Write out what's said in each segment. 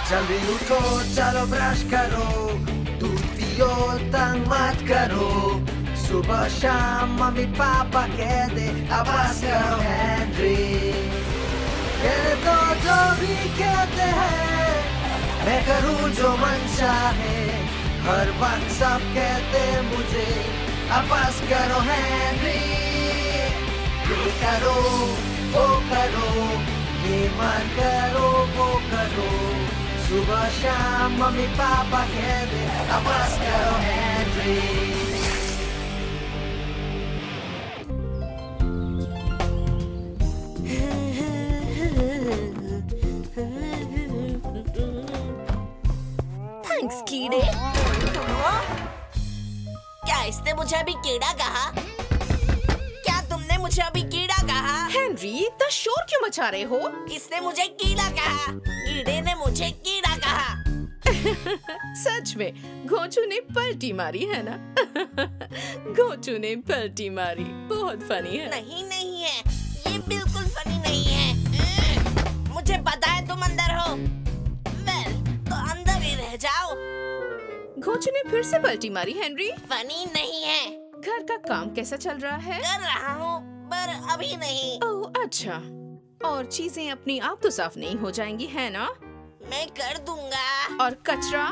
जल्दी उठो चलो ब्रश करो, दूध पियो तंग मत करो, सुबह शाम मम्मी पापा कह दे अब बस करो हेनरी। कहने तो जो भी कहते हैं मैं करूँ जो मन चाहे, हर वक्त सब कहते मुझे अब बस करो हेनरी। ये करो वो करो, ये मत करो वो करो, सुबह शाम मम्मी पापा कह दे अब बस करो हेनरी। थैंक्स कीड़े। क्या इसने मुझे अभी कीड़ा कहा? क्या तुमने मुझे अभी कीड़ा कहा? हेनरी, इतना शोर क्यों मचा रहे हो? किसने मुझे कीड़ा कहा? कीड़े ने मुझे कीड़ा कहा। सच में घोंचू ने पलटी मारी है ना? घोंचू ने पलटी मारी, बहुत फनी है। नहीं नहीं है, ये बिल्कुल फनी नहीं है। मुझे पता है तुम अंदर हो। वेल, तो अंदर ही रह जाओ। घोंचू ने फिर से पलटी मारी हेनरी। फनी नहीं है। घर का काम कैसा चल रहा है? कर रहा हूँ, पर अभी नहीं। ओह अच्छा, और चीजें अपनी आप तो साफ नहीं हो जाएंगी है ना? मैं कर दूंगा। और कचरा?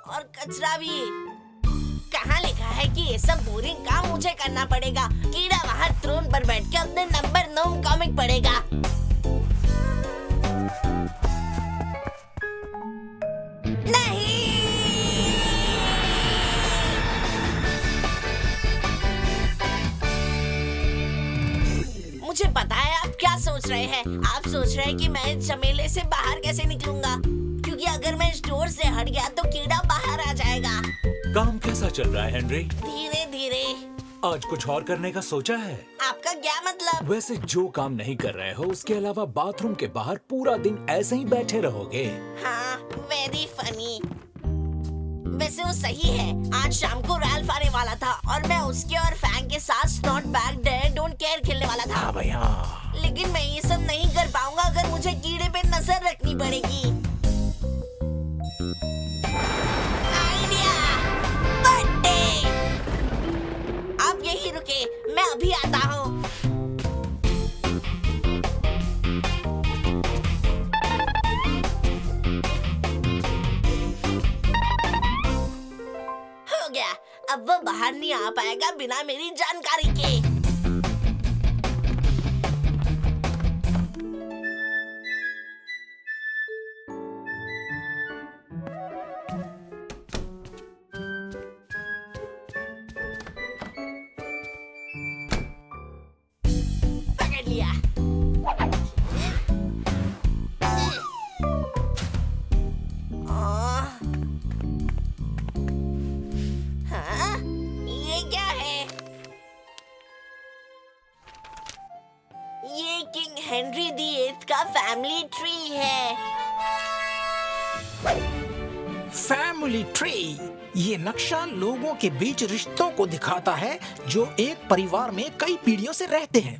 और कचरा भी। कहाँ लिखा है कि ये सब बोरिंग काम मुझे करना पड़ेगा? कीड़ा वहाँ थ्रोन पर बैठ के अपने नंबर 9 कॉमिक पढ़ेगा। नहीं। मुझे पता है आप क्या सोच रहे हैं। आप सोच रहे हैं कि मैं झमेले से बाहर कैसे निकलूंगा, क्योंकि अगर मैं स्टोर से हट गया तो कीड़ा बाहर आ जाएगा। काम कैसा चल रहा है हेनरी? धीरे धीरे। आज कुछ और करने का सोचा है? आपका क्या मतलब? वैसे जो काम नहीं कर रहे हो उसके अलावा बाथरूम के बाहर पूरा दिन ऐसे ही बैठे रहोगे? हाँ, वेरी फनी। वैसे वो सही है। आज शाम को रैल्फ आने वाला था और मैं उसके और फैंग के साथ not back dare don't care खेलने वाला था। हाँ भाई हाँ। लेकिन मैं ये सब नहीं कर पाऊंगा अगर मुझे कीड़े पे नजर रखनी पड़ेगी। आइडिया! बर्थडे! आप यही रुके, मैं अभी आता हूँ। हो गया, अब वो बाहर नहीं आ पाएगा बिना मेरी जानकारी के। पकड़ लिया। हाँ? ये क्या है? ये किंग हेनरी दी 8 का फैमिली ट्री है। फैमिली ट्री, ये नक्शा लोगों के बीच रिश्तों को दिखाता है जो एक परिवार में कई पीढ़ियों से रहते हैं।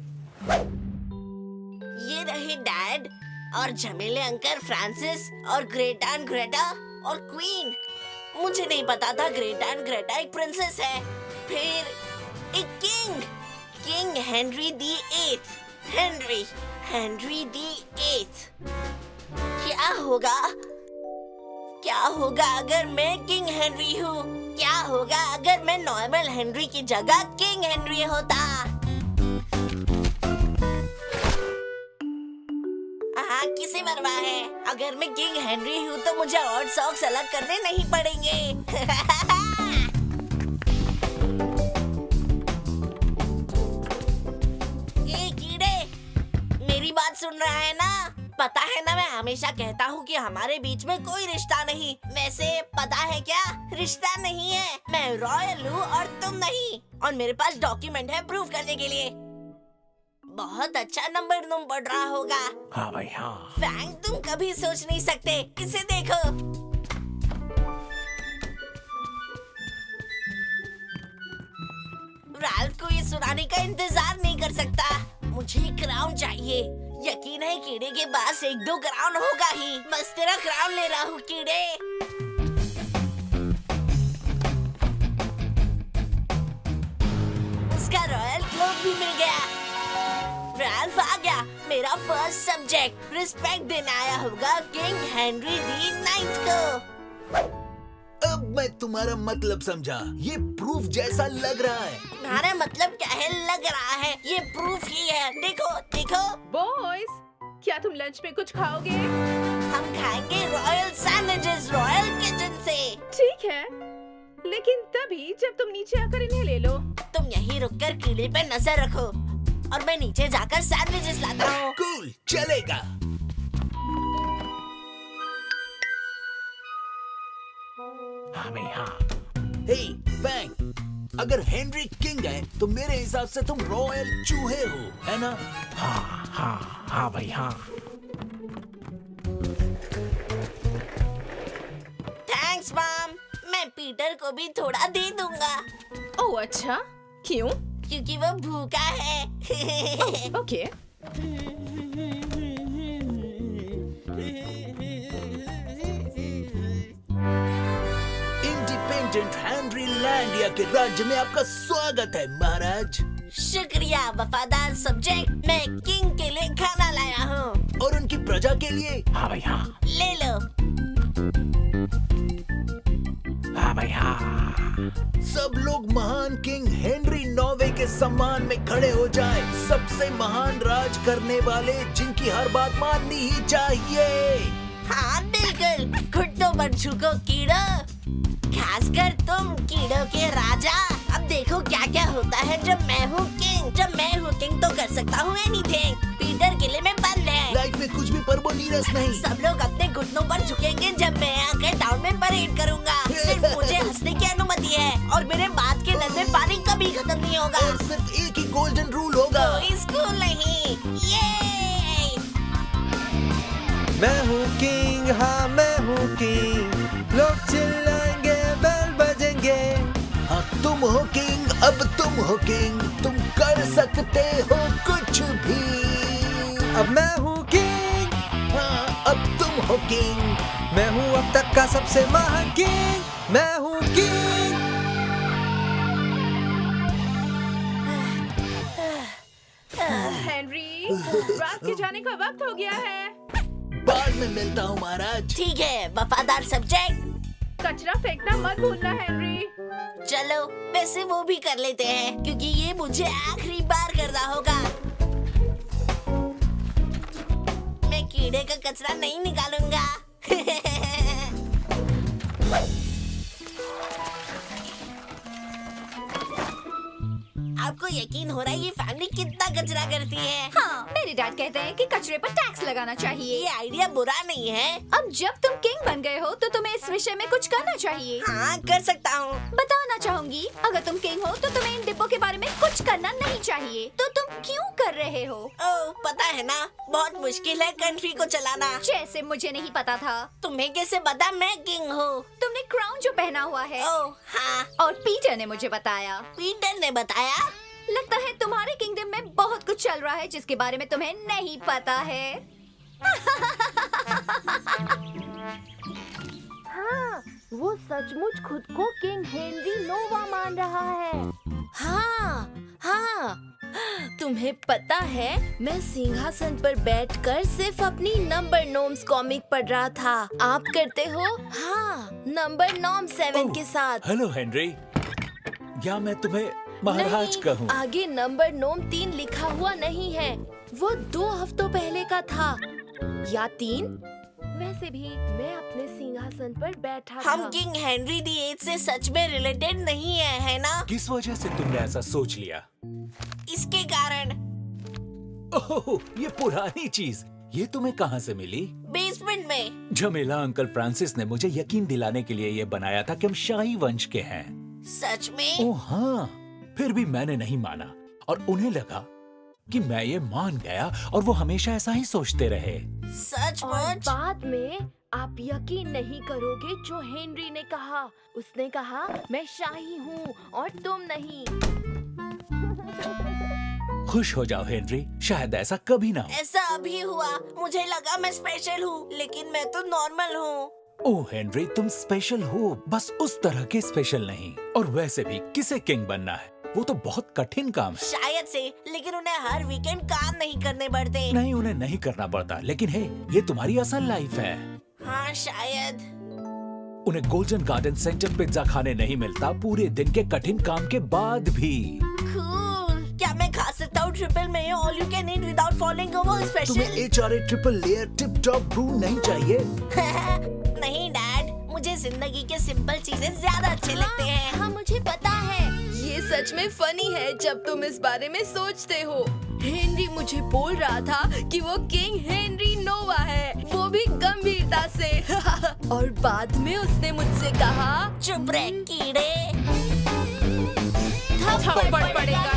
ये रहे डैड और झमेले अंकल फ्रांसिस और ग्रेट आंट ग्रेटा और क्वीन। मुझे नहीं पता था ग्रेट आंट ग्रेटा एक प्रिंसेस है। फिर एक किंग हेनरी दी 8। हेनरी दी 8। क्या होगा अगर मैं किंग हेनरी हूँ? क्या होगा अगर मैं नॉर्मल हेनरी की जगह किंग हेनरी होता? हाँ, किसे परवाह है? अगर मैं किंग हेनरी हूँ तो मुझे और सॉक्स अलग करने नहीं पड़ेंगे। ये कीड़े, मेरी बात सुन रहा है ना? पता है ना, मैं हमेशा कहता हूँ कि हमारे बीच में कोई रिश्ता नहीं। वैसे पता है क्या? रिश्ता नहीं है, मैं रॉयल हूँ और तुम नहीं। और मेरे पास डॉक्यूमेंट है प्रूव करने के लिए। बहुत अच्छा नंबर तुम पढ़ रहा होगा। हाँ भाई हाँ। फैंग, तुम कभी सोच नहीं सकते। इसे देखो। रैल्फ को ये सुनाने का इंतजार नहीं कर सकता। मुझे क्राउन चाहिए। यकीन है कीड़े के पास 1-2 क्राउन होगा ही। बस तेरा क्राउन ले रहा हूँ कीड़े। उसका रॉयल क्लोक भी मिल गया। रैल्फ आ गया। मेरा फर्स्ट सब्जेक्ट रिस्पेक्ट देने आया होगा किंग हेनरी दी 9th को। अब मैं तुम्हारा मतलब समझा। ये प्रूफ जैसा लग रहा है। तुम्हारा मतलब क्या है? लग रहा है ये प्रूफ ही है। देखो देखो। बॉयज, क्या तुम लंच में कुछ खाओगे? हम खाएंगे रॉयल सैंडविचेस रॉयल किचन से। ठीक है, लेकिन तभी जब तुम नीचे आकर इन्हें ले लो। तुम यहीं रुककर कीड़े पे नजर रखो और मैं नीचे जाकर सैंडविचेस लाता हूँ। कूल, चलेगा। हाँ भाई हाँ। हे फैंग, अगर हेनरी किंग है तो मेरे हिसाब से तुम रॉयल चूहे हो, है ना? हाँ हाँ हाँ भाई हाँ। Thanks mom. मैं पीटर को भी थोड़ा दे दूंगा ओह अच्छा, क्यों? क्योंकि वो भूखा है। ओके। इंडिपेंडेंट हेनरी लैंडिया के राज्य में आपका स्वागत है महाराज। शुक्रिया वफादार सब्जेक्ट। मैं किंग के लिए खाना लाया हूँ। और उनकी प्रजा के लिए। हाँ भाई हाँ। ले लो। हाँ भाई हाँ। सब लोग महान किंग हेनरी 9वें के सम्मान में खड़े हो जाएं। सबसे महान राज करने वाले जिनकी हर बात माननी ही चाहिए। हाँ बिल्कुल। घुटनों पर झुको कीड़ो, खासकर तुम कीड़ों के राजा। अब देखो क्या क्या होता है जब मैं हूँ किंग। जब मैं हूँ किंग तो कर सकता हूँ एनीथिंग। पीटर किले में बंद है। लाइफ में कुछ भी परबोनीरस नहीं। सब लोग अपने घुटनों पर झुकेंगे जब मैं आकर टाउन में परेड करूंगा। सिर्फ मुझे हंसने की अनुमति है और मेरे बात के नल में पानी कभी खत्म नहीं होगा। और सिर्फ एक ही गोल्डन रूल होगा। कोई स्कूल नहीं। ये मैं हूँ किंग, हाँ मैं हूँ किंग। लोग चिल्लाएंगे, बेल बजेंगे। हाँ तुम हो किंग, अब तुम हो किंग। तुम कर सकते हो कुछ भी। अब मैं हूँ किंग, हाँ अब तुम हो किंग। मैं हूँ अब तक का सबसे महान किंग। मैं हूँ किंग। हेनरी, रात के जाने का वक्त हो गया है। बाद में मिलता हूँ महाराज। ठीक है वफादार सब्जेक्ट। कचरा फेंकना मत भूलना हेनरी। चलो वैसे वो भी कर लेते हैं क्योंकि ये मुझे आखिरी बार करना होगा। मैं कीड़े का कचरा नहीं निकालूंगा। आपको यकीन हो रहा है ये फैमिली कितना कचरा करती है? हाँ, मेरे डैड कहते हैं कि कचरे पर टैक्स लगाना चाहिए। ये आइडिया बुरा नहीं है। अब जब तुम किंग बन गए हो तो तुम्हें इस विषय में कुछ करना चाहिए। हाँ कर सकता हूँ। बताना चाहूंगी, अगर तुम किंग हो तो तुम्हें इन डिब्बों के बारे में कुछ करना नहीं चाहिए। तो तुम क्यों कर रहे हो? ओह पता है ना, बहुत मुश्किल है कंट्री को चलाना। जैसे मुझे नहीं पता था। तुम्हें कैसे पता मैं किंग हूँ? तुमने क्राउन जो पहना हुआ है। ओह हाँ, और पीटर ने मुझे बताया। पीटर ने बताया? लगता है तुम्हारे किंगडम में बहुत कुछ चल रहा है जिसके बारे में तुम्हें नहीं पता है। हाँ, वो सचमुच खुद को किंग हेनरी नोवा मान रहा है। हाँ हाँ, तुम्हें पता है मैं सिंहासन पर बैठकर सिर्फ अपनी नंबर नोम्स कॉमिक पढ़ रहा था। आप करते हो? हाँ, नंबर नॉम 7 के साथ। हेलो हेनरी, क्या मैं तुम्हें महाराज नहीं, कहूँ? आगे नंबर नोम 3 लिखा हुआ नहीं है। वो 2 हफ्तों पहले का था या 3। वैसे भी मैं अपने सिंहासन पर बैठा हम था। किंग हेनरी दी 8 से सच में रिलेटेड नहीं है ना? किस वजह से तुमने ऐसा सोच लिया? इसके कारण ओह, ये पुरानी चीज, ये तुम्हें कहाँ से मिली? बेसमेंट में। झमेला अंकल फ्रांसिस ने मुझे यकीन दिलाने के लिए ये बनाया था कि हम शाही वंश के हैं। सच में? ओह हाँ, फिर भी मैंने नहीं माना और उन्हें लगा कि मैं ये मान गया और वो हमेशा ऐसा ही सोचते रहे। और सचमुच? बाद में आप यकीन नहीं करोगे जो हेनरी ने कहा। उसने कहा मैं शाही हूँ और तुम नहीं। खुश हो जाओ हेनरी, शायद ऐसा कभी ना हो। ऐसा अभी हुआ, मुझे लगा मैं स्पेशल हूँ, लेकिन मैं तो नॉर्मल हूँ। ओह हेनरी, तुम स्पेशल हो, बस उस तरह के स्पेशल नहीं। और वैसे भी किसे किंग बनना है, वो तो बहुत कठिन काम है। शायद से, लेकिन उन्हें हर वीकेंड काम नहीं करने पड़ते। नहीं, उन्हें नहीं करना पड़ता, लेकिन हे, ये तुम्हारी असल लाइफ है। हाँ शायद। उन्हें गोल्डन गार्डन सेंटर पिज्जा खाने नहीं मिलता पूरे दिन के कठिन काम के बाद भी। Cool. क्या मैं खा सकता हूँ triple mayo all you can eat without following a तुम्हें special? HRA triple layer tip top brew नहीं चाहिए? नहीं डैड, मुझे जिंदगी के सिंपल चीजें ज्यादा अच्छे लगते हैं। हाँ मुझे पता है, ये सच में फनी है जब तुम इस बारे में सोचते हो। हेनरी मुझे बोल रहा था कि वो किंग हेनरी नोवा है, वो भी गंभीरता से। और बाद में उसने मुझसे कहा, चुप रह कीड़े। थप्पड़ पड़ेगा